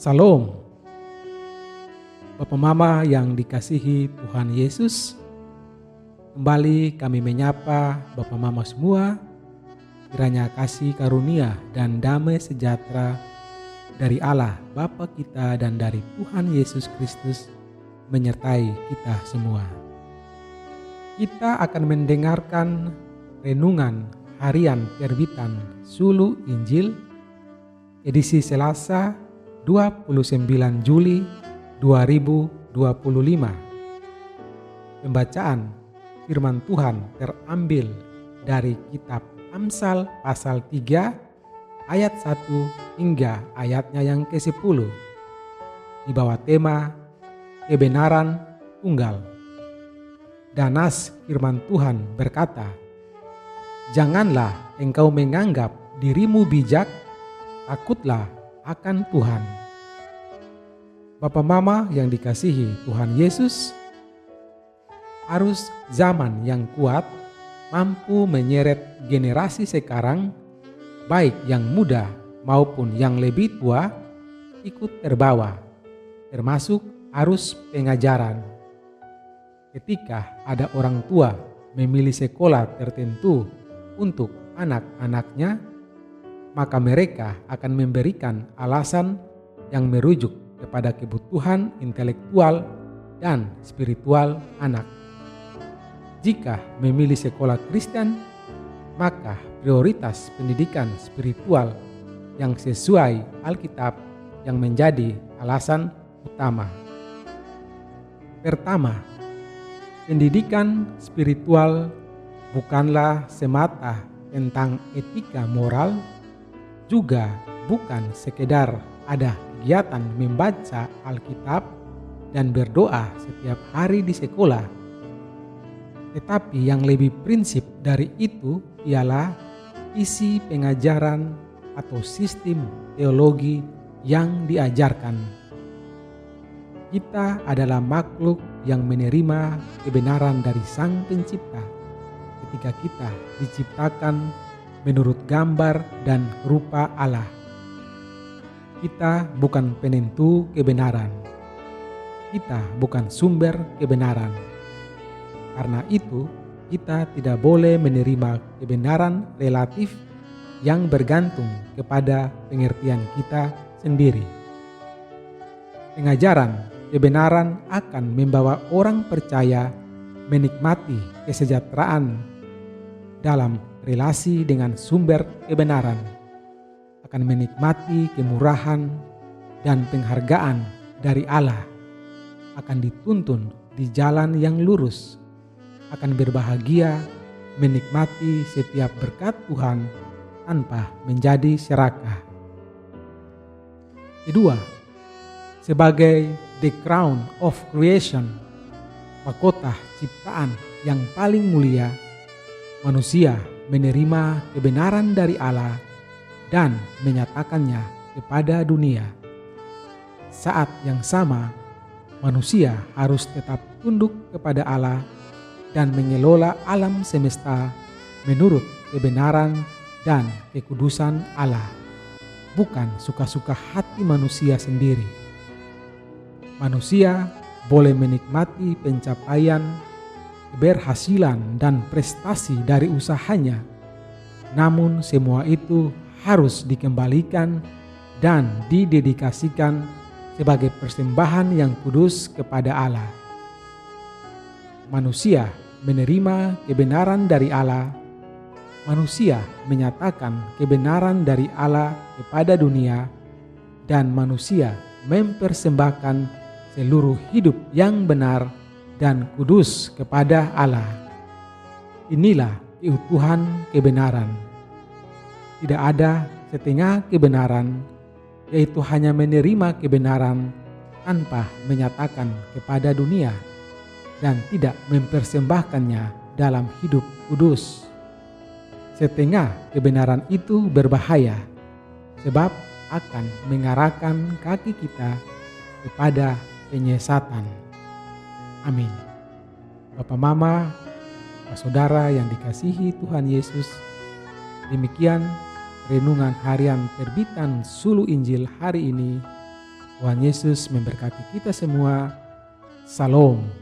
Salam, Bapak Mama yang dikasihi Tuhan Yesus. Kembali kami menyapa Bapak Mama semua. Kiranya kasih karunia dan damai sejahtera dari Allah Bapa kita dan dari Tuhan Yesus Kristus menyertai kita semua. Kita akan mendengarkan renungan harian terbitan Sulu Injil edisi Selasa 29 Juli 2025. Pembacaan firman Tuhan terambil dari kitab Amsal pasal 3 ayat 1 hingga ayatnya yang ke-10 di bawah tema kebenaran tunggal. Dan nas firman Tuhan berkata, "Janganlah engkau menganggap dirimu bijak, takutlah akan Tuhan." Bapak Mama yang dikasihi Tuhan Yesus, arus zaman yang kuat mampu menyeret generasi sekarang, baik yang muda maupun yang lebih tua, ikut terbawa, termasuk arus pengajaran. Ketika ada orang tua memilih sekolah tertentu untuk anak-anaknya, maka mereka akan memberikan alasan yang merujuk kepada kebutuhan intelektual dan spiritual anak. Jika memilih sekolah Kristen, maka prioritas pendidikan spiritual yang sesuai Alkitab yang menjadi alasan utama. Pertama, pendidikan spiritual bukanlah semata tentang etika moral, juga bukan sekedar ada kegiatan membaca Alkitab dan berdoa setiap hari di sekolah. Tetapi yang lebih prinsip dari itu ialah isi pengajaran atau sistem teologi yang diajarkan. Kita adalah makhluk yang menerima kebenaran dari Sang Pencipta ketika kita diciptakan menurut gambar dan rupa Allah. Kita bukan penentu kebenaran. Kita bukan sumber kebenaran. Karena itu, kita tidak boleh menerima kebenaran relatif yang bergantung kepada pengertian kita sendiri. Pengajaran kebenaran akan membawa orang percaya menikmati kesejahteraan dalam relasi dengan sumber kebenaran, akan menikmati kemurahan dan penghargaan dari Allah, akan dituntun di jalan yang lurus, akan berbahagia menikmati setiap berkat Tuhan tanpa menjadi serakah. Kedua, sebagai the crown of creation, mahkota ciptaan yang paling mulia, manusia menerima kebenaran dari Allah dan menyatakannya kepada dunia. Saat yang sama, manusia harus tetap tunduk kepada Allah dan mengelola alam semesta menurut kebenaran dan kekudusan Allah, bukan suka-suka hati manusia sendiri. Manusia boleh menikmati pencapaian, keberhasilan dan prestasi dari usahanya, namun semua itu harus dikembalikan dan didedikasikan sebagai persembahan yang kudus kepada Allah. Manusia menerima kebenaran dari Allah. Manusia menyatakan kebenaran dari Allah kepada dunia, dan manusia mempersembahkan seluruh hidup yang benar dan kudus kepada Allah. Inilah keutuhan kebenaran. Tidak ada setengah kebenaran, yaitu hanya menerima kebenaran tanpa menyatakan kepada dunia dan tidak mempersembahkannya dalam hidup kudus. Setengah kebenaran itu berbahaya, sebab akan mengarahkan kaki kita kepada penyesatan. Amin. Bapak Mama, Bapak Saudara yang dikasihi Tuhan Yesus, demikian renungan harian terbitan Sulu Injil hari ini Tuhan Yesus memberkati kita semua. Salam.